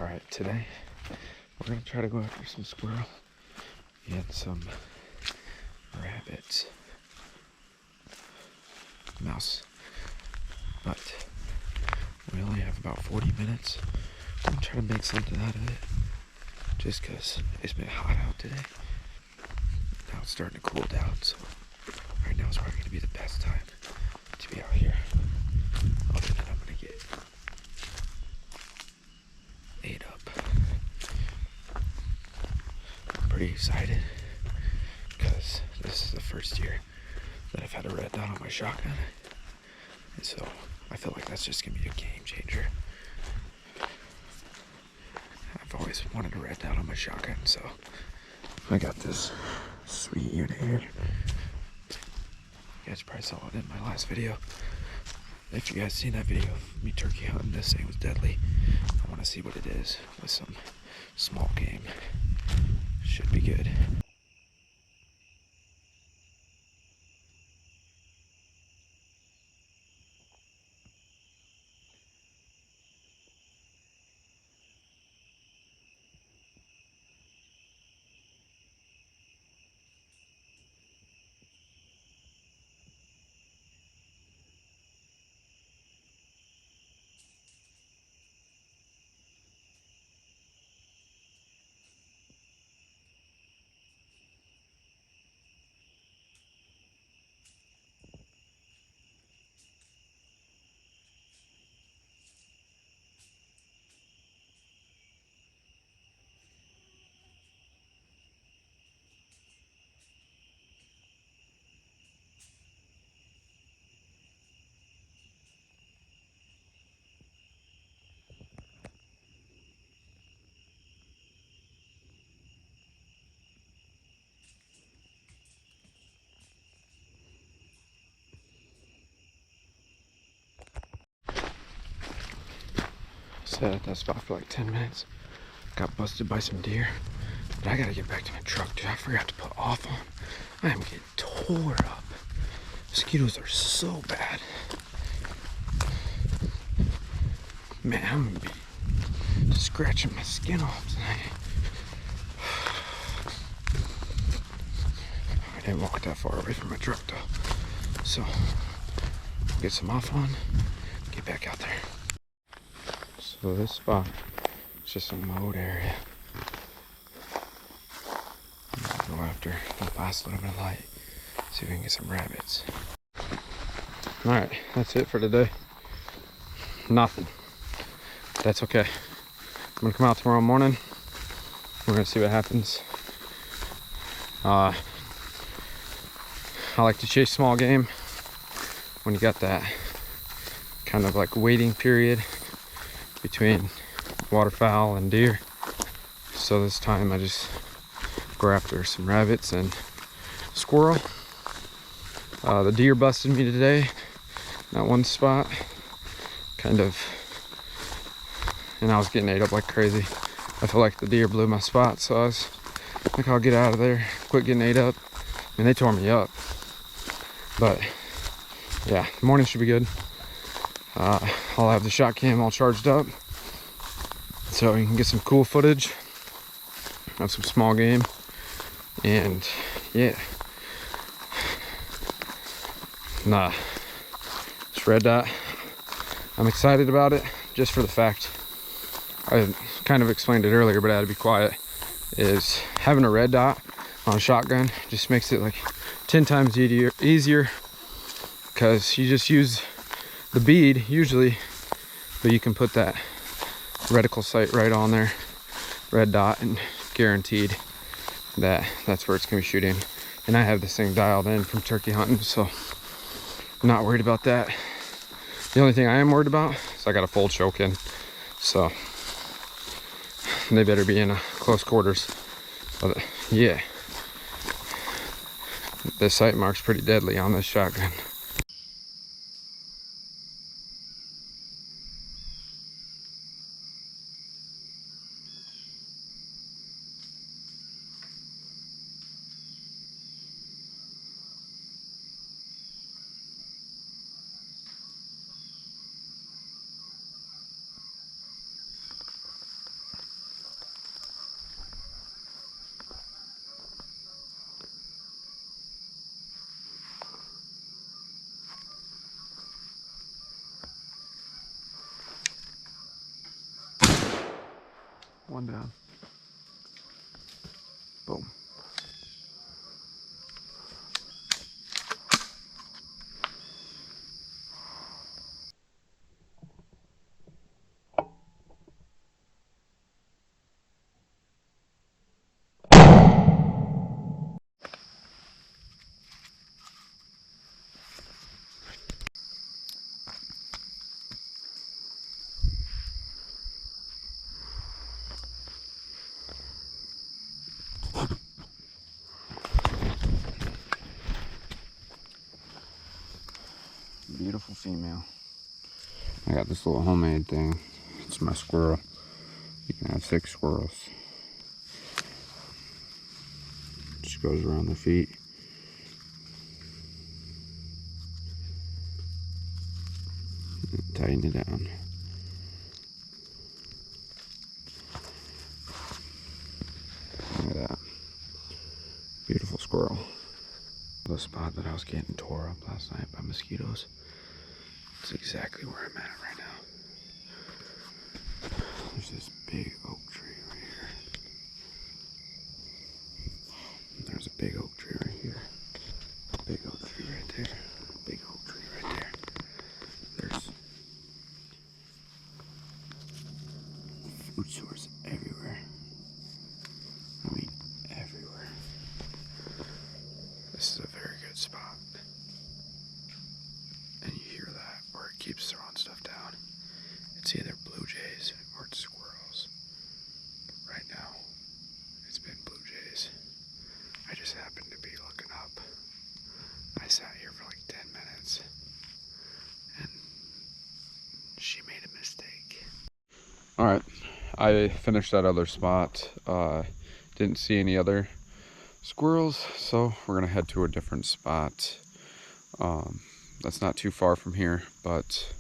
Alright, today we're gonna try to go after some squirrel and some rabbits, mouse, but we only have about 40 minutes. I'm gonna try to make something out of it just because it's been hot out today. Now it's starting to cool down, so right now is probably gonna be the best time to be out here. Other than I'm gonna get ate up. I'm pretty excited because this is the first year that I've had a red dot on my shotgun, and so I feel like that's just gonna be a game changer. I've always wanted a red dot on my shotgun, so I got this sweet unit here. You guys probably saw it in my last video. If you guys seen that video of me turkey hunting, this thing was deadly. I want to see what it is with some small game. Should be good. Sat at that spot for like 10 minutes. Got busted by some deer. But I gotta get back to my truck, dude. I forgot to put off on. I am getting tore up. Mosquitoes are so bad. Man, I'm gonna be scratching my skin off tonight. I didn't walk that far away from my truck though. So, get some off on, get back out there. So this spot is just a mowed area. I'm gonna go after the last little bit of light, see if we can get some rabbits. Alright, that's it for today. Nothing. That's okay. I'm gonna come out tomorrow morning. We're gonna see what happens. I like to chase small game when you got that kind of like waiting period between waterfowl and deer. So this time I just go after some rabbits and squirrel. The deer busted me today, that one spot, kind of, and I was getting ate up like crazy. I feel like the deer blew my spot, so I was like, I'll get out of there, quit getting ate up. I mean, they tore me up, but yeah, the morning should be good. I'll have the shot cam all charged up, so you can get some cool footage of some small game. And yeah, this red dot, I'm excited about it just for the fact, I kind of explained it earlier, but I had to be quiet, is having a red dot on a shotgun just makes it like 10 times easier because you just use the bead usually, but you can put that reticle sight right on there, red dot, and guaranteed that that's where it's gonna be shooting. And I have this thing dialed in from turkey hunting, so I'm not worried about that. The only thing I am worried about is I got a full choke in, so they better be in close quarters. But yeah, the sight mark's pretty deadly on this shotgun. One down. Boom. Beautiful female. I got this little homemade thing. It's my squirrel. You can have 6 squirrels. Just goes around their feet. And tighten it down. Look at that. Beautiful squirrel. The spot that I was getting tore up last night by mosquitoes. It's exactly where I'm at right now. There's this big oak tree right here. And there's a big oak tree right here. Big oak tree right there. Big oak tree right there. There's food source everywhere. I mean, everywhere. This is a very good spot. And you hear that where it keeps throwing stuff down. It's either blue jays or it's squirrels. Right now, it's been blue jays. I just happened to be looking up. I sat here for like 10 minutes and she made a mistake. All right, I finished that other spot. Didn't see any other squirrels, so we're gonna head to a different spot. That's not too far from here, but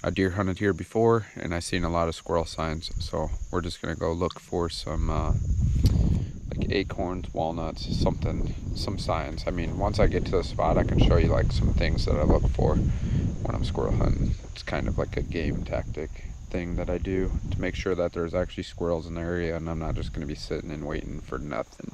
I deer hunted here before and I seen a lot of squirrel signs, so we're just gonna go look for some like acorns, walnuts, some signs. I mean, once I get to the spot, I can show you like some things that I look for when I'm squirrel hunting. It's kind of like a game tactic thing that I do to make sure that there's actually squirrels in the area and I'm not just gonna be sitting and waiting for nothing.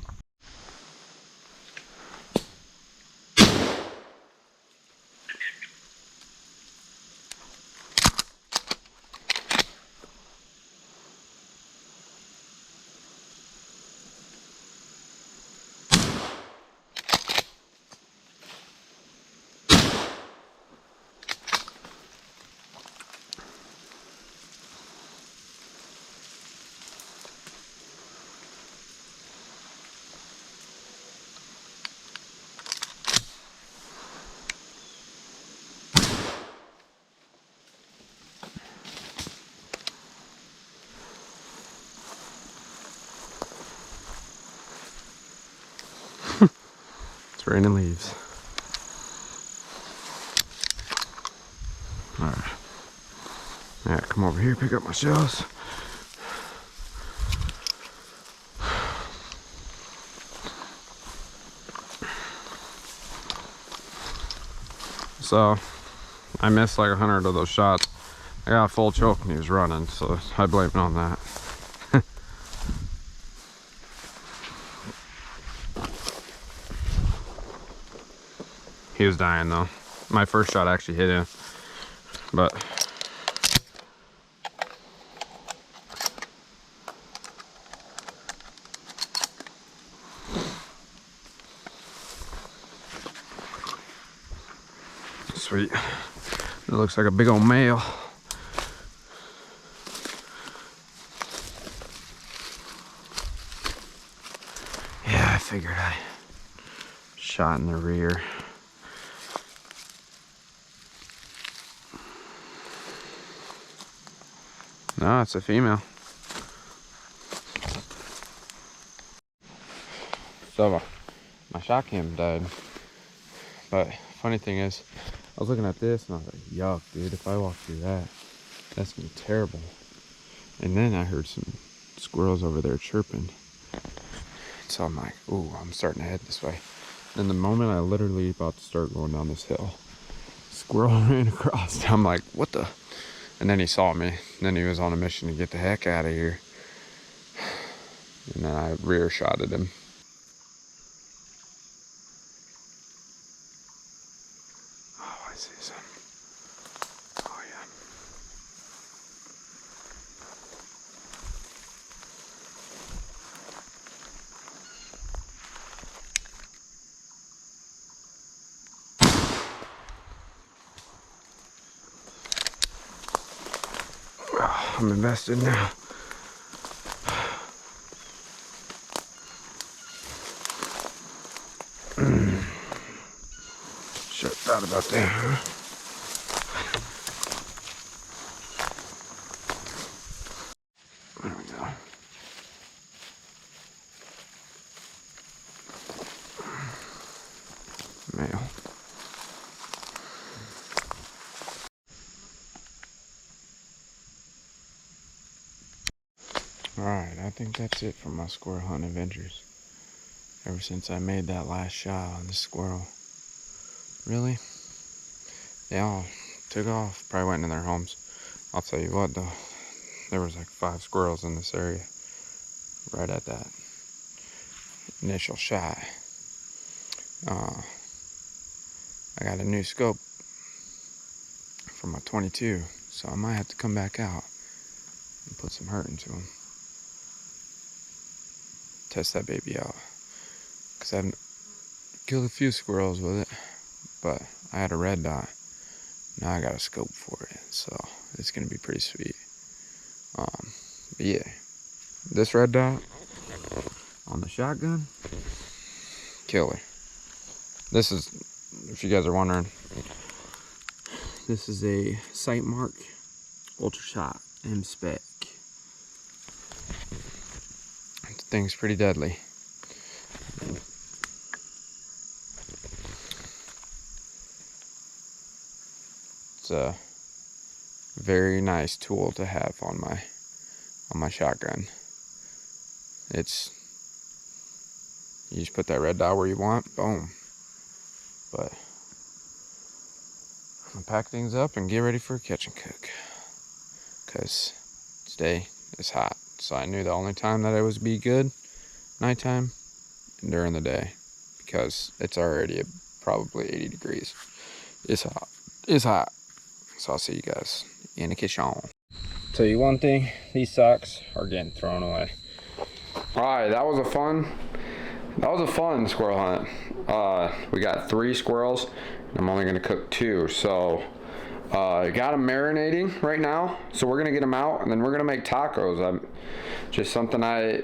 It's raining leaves. All right. Yeah, come over here, pick up my shells. So, I missed like 100 of those shots. I got a full choke and he was running, so I blame it on that. He was dying though. My first shot actually hit him, but sweet. It looks like a big old male. Yeah, I figured I shot in the rear. No, it's a female. So my shot cam died. But funny thing is, I was looking at this and I was like, yuck, dude, if I walk through that, that's gonna be terrible. And then I heard some squirrels over there chirping. So I'm like, ooh, I'm starting to head this way. And the moment I literally about to start going down this hill, squirrel ran across. I'm like, what the? And then he saw me. And then he was on a mission to get the heck out of here. and then I rear shotted him. Oh, I see some. Oh yeah. I'm invested now. Shut that about there, huh? There we go. Male. Alright, I think that's it for my squirrel hunt adventures. Ever since I made that last shot on this squirrel. Really? They all took off. Probably went into their homes. I'll tell you what though, there was like 5 squirrels in this area right at that initial shot. I got a new scope for my 22, so I might have to come back out and put some hurt into them. Test that baby out, because I've killed a few squirrels with it, but I had a red dot. Now I got a scope for it, so it's gonna be pretty sweet. But yeah, this red dot on the shotgun, killer. This is, if you guys are wondering, this is a sightmark ultra shot M spec. The thing's pretty deadly. It's a very nice tool to have on my shotgun. It's, you just put that red dot where you want, boom. But I'm gonna pack things up and get ready for a catch and cook, because today is hot. So I knew the only time that it would be good, nighttime and during the day, because it's already probably 80 degrees. It's hot. It's hot. So I'll see you guys in the kitchen. Tell you one thing, these socks are getting thrown away. All right, that was a fun squirrel hunt. We got 3 squirrels, and I'm only gonna cook 2. So got them marinating right now. So we're gonna get them out, and then we're gonna make tacos. Just something I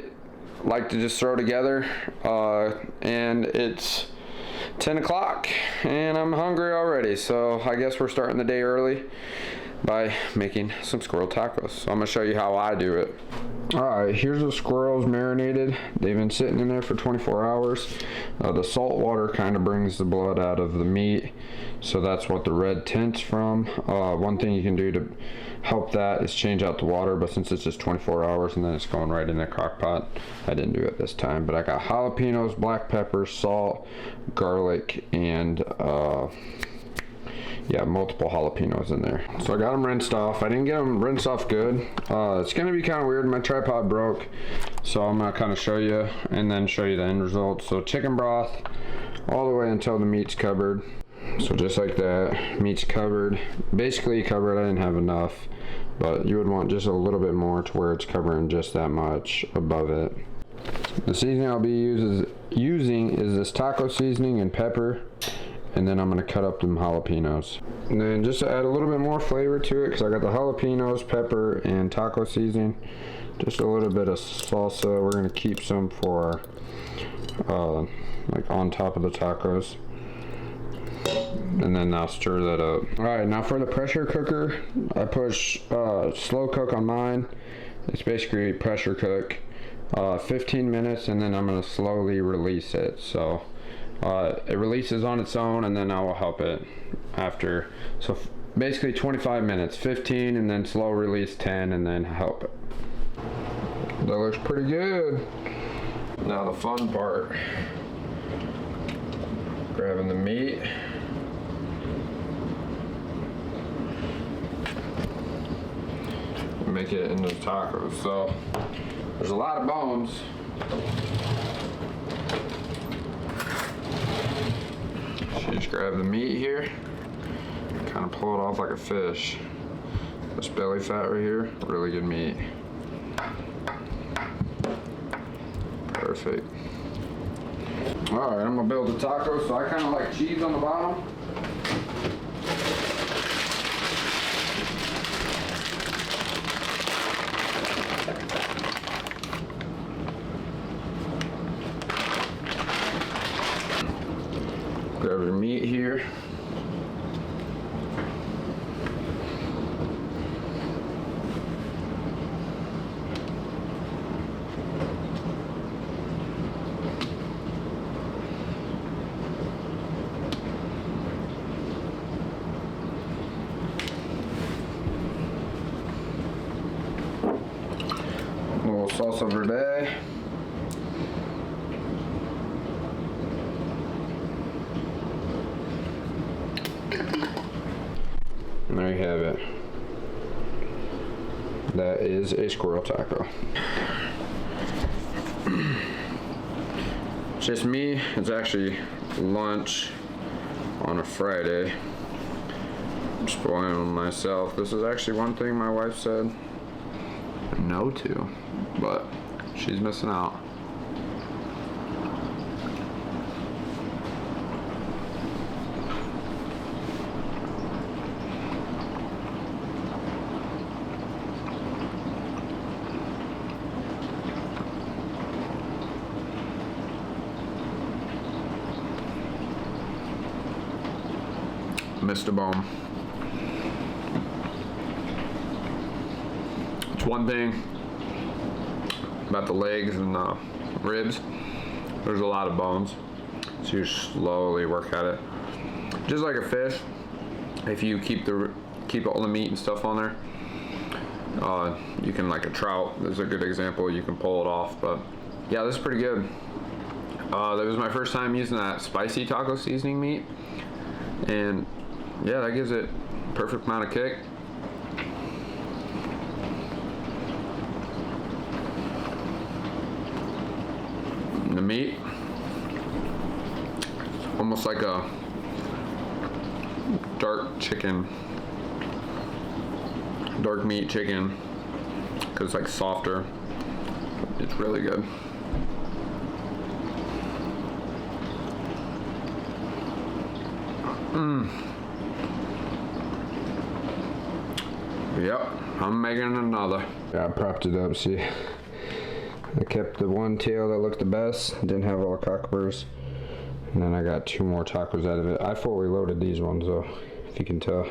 like to just throw together. And it's 10 o'clock, and I'm hungry already. So I guess we're starting the day early by making some squirrel tacos. So I'm gonna show you how I do it. Alright, here's the squirrels marinated. They've been sitting in there for 24 hours. The salt water kind of brings the blood out of the meat, so that's what the red tint's from. One thing you can do to help that is change out the water, but since it's just 24 hours and then it's going right in the crock pot, I didn't do it this time. But I got jalapenos, black pepper, salt, garlic, and yeah, multiple jalapenos in there. So I got them rinsed off. I didn't get them rinsed off good. It's gonna be kind of weird. My tripod broke, so I'm gonna kind of show you and then show you the end result. So chicken broth all the way until the meat's covered. So just like that, meat's covered, basically covered. I didn't have enough, but you would want just a little bit more to where it's covering just that much above it. The seasoning I'll be using is this taco seasoning and pepper. And then I'm gonna cut up them jalapenos. And then just to add a little bit more flavor to it, because I got the jalapenos, pepper, and taco seasoning. Just a little bit of salsa. We're gonna keep some for like on top of the tacos. And then I'll stir that up. Alright, now for the pressure cooker, I push slow cook on mine. It's basically pressure cook 15 minutes, and then I'm gonna slowly release it. So it releases on its own, and then I will help it after. So basically 25 minutes, 15, and then slow release 10, and then help it. That looks pretty good. Now the fun part, grabbing the meat. Make it into tacos. So there's a lot of bones, She just grabbed the meat here, kind of pull it off like a fish. This belly fat right here, really good meat. Perfect. All right, I'm gonna build a taco, so I kind of like cheese on the bottom. Grab your meat here. A little salsa verde. And there you have it. That is a squirrel taco. Just me. It's actually lunch on a Friday. I'm spoiling myself. This is actually one thing my wife said no to, but she's missing out. Missed a bone. It's one thing about the legs and the ribs. There's a lot of bones, so you slowly work at it. Just like a fish, if you keep all the meat and stuff on there, you can, like a trout, is a good example. You can pull it off, but yeah, this is pretty good. That was my first time using that spicy taco seasoning meat, and yeah, that gives it perfect amount of kick. And the meat, almost like a dark meat chicken, because it's like softer. It's really good. Yep, I'm making another. Yeah, I propped it up, see. I kept the one tail that looked the best, didn't have all the cockburrs. And then I got 2 more tacos out of it. I fully loaded these ones though, if you can tell.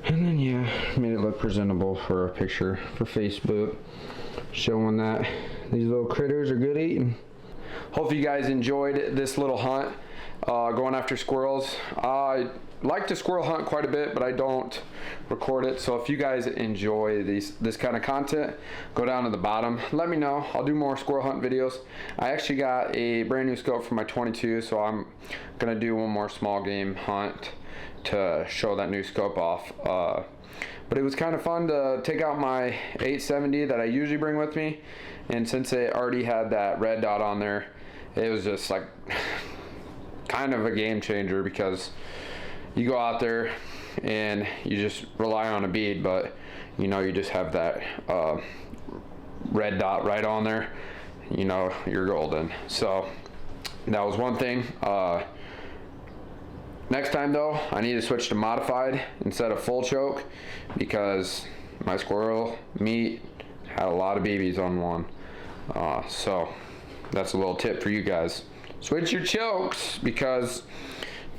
And then yeah, made it look presentable for a picture for Facebook, showing that these little critters are good eating. Hope you guys enjoyed this little hunt, going after squirrels. I like to squirrel hunt quite a bit, but I don't record it. So if you guys enjoy this kind of content, go down to the bottom, let me know. I'll do more squirrel hunt videos. I actually got a brand new scope for my 22, so I'm gonna do one more small game hunt to show that new scope off. But it was kind of fun to take out my 870 that I usually bring with me, and since it already had that red dot on there, it was just like kind of a game changer, because you go out there and you just rely on a bead, but you know, you just have that red dot right on there, you know, you're golden. So that was one thing. Next time though, I need to switch to modified instead of full choke, because my squirrel meat had a lot of BBs on one. So that's a little tip for you guys. Switch your chokes, because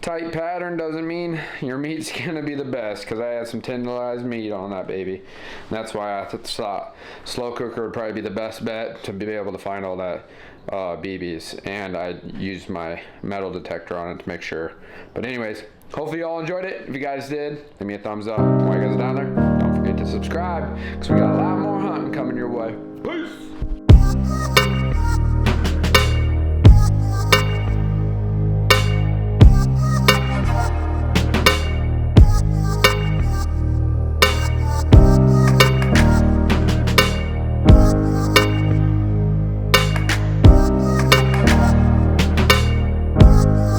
tight pattern doesn't mean your meat's gonna be the best, because I had some tenderized meat on that baby. And that's why I thought slow cooker would probably be the best bet to be able to find all that BBs, and I used my metal detector on it to make sure. But anyways, hopefully you all enjoyed it. If you guys did, give me a thumbs up. While you guys are down there, don't forget to subscribe, because we got a lot more hunting coming your way. Peace!